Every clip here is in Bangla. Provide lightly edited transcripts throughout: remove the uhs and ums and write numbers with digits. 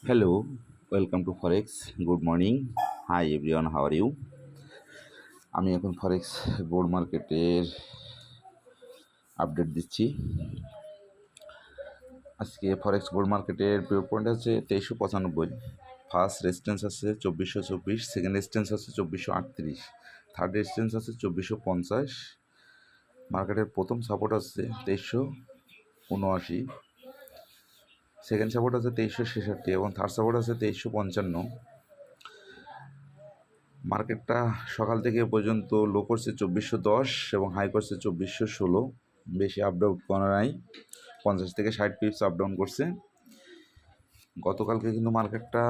Hello, welcome to forex. Good morning. Hi everyone, how are you? আমি এখন ফরেক্স গোল্ড মার্কেটের আপডেট দিচ্ছি। আজকে ফরেক্স গোল্ড মার্কেটের ভিউ পয়েন্ট আছে 2395, ফার্স্ট রেজিস্ট্যান্স আছে 2424, সেকেন্ড রেজিস্ট্যান্স আছে 2438, থার্ড রেজিস্ট্যান্স আছে 2450। মার্কেটের প্রথম সাপোর্ট আছে 2379, সেকেন্ড সাপোর্ট আছে 2366 এবং থার্ড সাপোর্ট আছে 2355। মার্কেটটা সকাল থেকে পর্যন্ত লো করছে 2410 এবং হাই করছে 2416, বেশি আপ ডাউন করা নাই, 50 থেকে 60 পিপস আপ ডাউন করছে। গতকালকে কিন্তু মার্কেটটা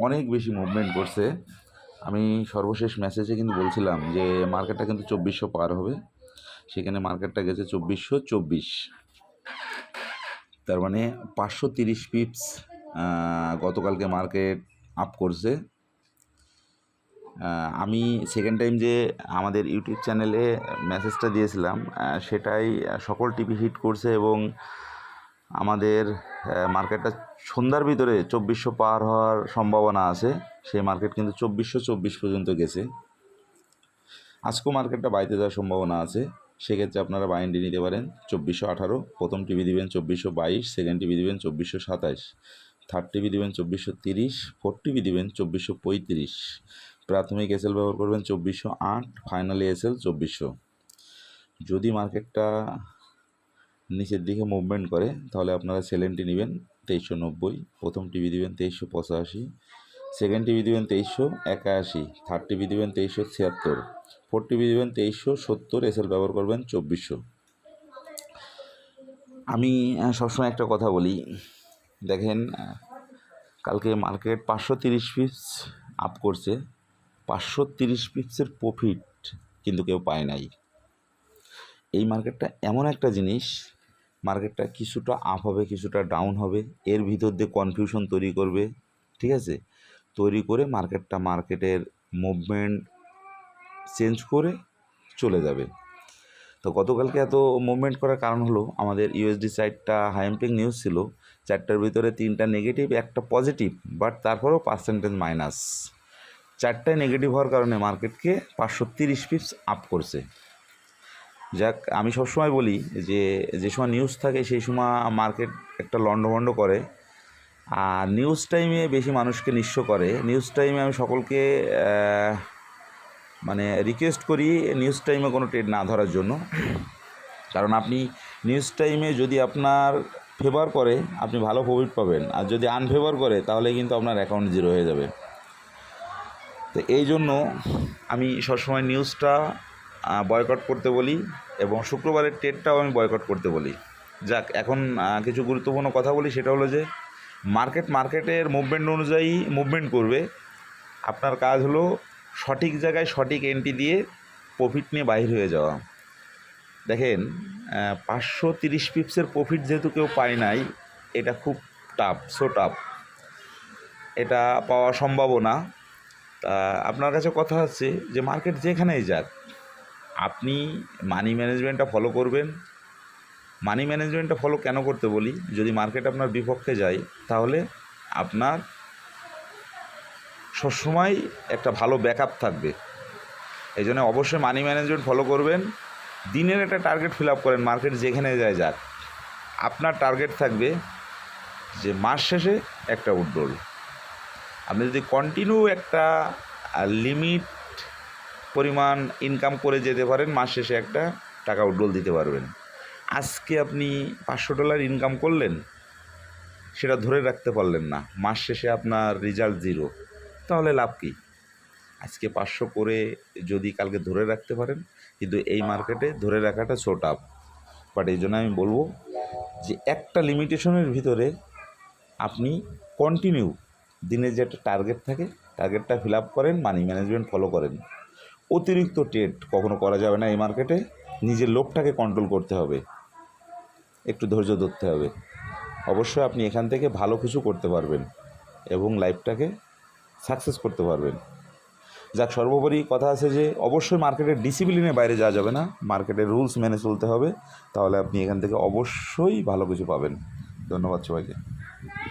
অনেক বেশি মুভমেন্ট করছে। আমি সর্বশেষ মেসেজে কিন্তু বলছিলাম যে মার্কেটটা কিন্তু 2400 পার হবে, সেখানে মার্কেটটা গেছে 2424, তার মানে 530 পিপস গতকালকে মার্কেট আপ করছে। আমি সেকেন্ড টাইম যে আমাদের ইউটিউব চ্যানেলে মেসেজটা দিয়েছিলাম সেটাই সকল টিভি হিট করছে এবং আমাদের মার্কেটটা সন্ধ্যার ভিতরে 2400 পার হওয়ার সম্ভাবনা আছে। সেই মার্কেট কিন্তু 2424 পর্যন্ত গেছে। আজকেও মার্কেটটা বাইতে যাওয়ার সম্ভাবনা আছে, সেক্ষেত্রে আপনারা বাইন্ডি নিতে পারেন। 2418, প্রথম টিভি দিবেন 2422, সেকেন্ড টিভি দিবেন 2427, থার্ড টিভি দিবেন 2430, ফোর্থ টিভি দিবেন 2435, প্রাথমিক এসএল ব্যবহার করবেন 2408, ফাইনালি এসএল 2400। যদি মার্কেটটা নিচের দিকে মুভমেন্ট করে তাহলে আপনারা সেলেন্টি নেবেন 2390, প্রথম টিভি দিবেন 2385, সেকেন্ড টিভি দিবেন 2381, থার্ড টিভি দিবেন 2376, ফোর্থ টিভি দিবেন 2370, এসএল ব্যবহার করবেন 2400। আমি সবসময় একটা কথা বলি, দেখেন কালকে মার্কেট 530 পিপস আপ করছে, 530 পিপসের প্রফিট কিন্তু কেউ পায় নাই। এই মার্কেটটা এমন একটা জিনিস, মার্কেটটা কিছুটা আপ হবে কিছুটা ডাউন হবে, এর ভিতর দিয়ে কনফিউশন তৈরি করবে, ঠিক আছে, তৈরি করে মার্কেটের মুভমেন্ট চেঞ্জ করে চলে যাবে। তো গতকালকে এত মুভমেন্ট করার কারণ হলো আমাদের ইউএসডি সাইডটা হাইম্পিং নিউজ ছিল, 4টার ভিতরে 3টা নেগেটিভ, একটা পজিটিভ, বাট তারপরেও পার্সেন্টেজ মাইনাস। 4টায় নেগেটিভ হওয়ার কারণে মার্কেটকে 530 পিপস আপ করছে। যাক, আমি সবসময় বলি যে সময় নিউজ থাকে সেই সময় মার্কেট একটা লন্ডভন্ড করে, আর নিউজ টাইমে বেশি মানুষকে নিঃস্ব করে। নিউজ টাইমে আমি সকলকে রিকোয়েস্ট করি নিউজ টাইমে কোনো ট্রেড না ধরার জন্য, কারণ আপনি নিউজ টাইমে যদি আপনার ফেভার করে আপনি ভালো প্রফিট পাবেন, আর যদি আনফেভার করে তাহলে কিন্তু আপনার অ্যাকাউন্ট জিরো হয়ে যাবে। তো এই জন্য আমি সবসময় নিউজটা বয়কট করতে বলি এবং শুক্রবারের ট্রেডটাও আমি বয়কট করতে বলি। যাক, এখন কিছু গুরুত্বপূর্ণ কথা বলি, সেটা হলো যে মার্কেটের মুভমেন্ট অনুযায়ী মুভমেন্ট করবে। আপনার কাজ হলো সঠিক জায়গায় সঠিক এন্ট্রি দিয়ে প্রফিট নিয়ে বাইর হয়ে যাওয়া। দেখেন 530 পিপসের প্রফিট যেহেতু কেউ পায় নাই, এটা খুব টাফ, সো টাফ, এটা পাওয়া সম্ভব না। তা আপনার কাছে কথা হচ্ছে যে মার্কেট যেখানেই যাক আপনি মানি ম্যানেজমেন্টটা ফলো করবেন। মানি ম্যানেজমেন্টটা ফলো কেন করতে বলি, যদি মার্কেট আপনার বিপক্ষে যায় তাহলে আপনার সবসময় একটা ভালো ব্যাকআপ থাকবে। এই জন্য অবশ্যই মানি ম্যানেজমেন্ট ফলো করবেন। দিনের একটা টার্গেট ফিল আপ করেন, মার্কেট যেখানে যায় যাক, আপনার টার্গেট থাকবে যে মাস শেষে একটা উইথড্রল। আপনি যদি কন্টিনিউ একটা লিমিট পরিমাণ ইনকাম করে যেতে পারেন, মাস শেষে একটা টাকা উইথড্রল দিতে পারবেন। আজকে আপনি $500 ইনকাম করলেন, সেটা ধরে রাখতে পারলেন না, মাস শেষে আপনার রেজাল্ট জিরো, তাহলে লাভ কী? আজকে 500 করে যদি কালকে ধরে রাখতে পারেন, কিন্তু এই মার্কেটে ধরে রাখাটা সো টাফ। বাট এই জন্য আমি বলবো যে একটা লিমিটেশনের ভিতরে আপনি কন্টিনিউ দিনের যে একটা টার্গেট থাকে, টার্গেটটা ফিল আপ করেন, মানি ম্যানেজমেন্ট ফলো করেন। অতিরিক্ত ট্রেড কখনো করা যাবে না এই মার্কেটে। নিজের লোকটাকে কন্ট্রোল করতে হবে, একটু ধৈর্য ধরতে হবে। অবশ্যই আপনি এখান থেকে ভালো কিছু করতে পারবেন এবং লাইফটাকে সাকসেস করতে পারবেন। যাক, সর্বোপরি কথা আছে যে অবশ্যই মার্কেটের ডিসিপ্লিনের বাইরে যাওয়া যাবে না, মার্কেটের রুলস মেনে চলতে হবে, তাহলে আপনি এখান থেকে অবশ্যই ভালো কিছু পাবেন। ধন্যবাদ সবাইকে।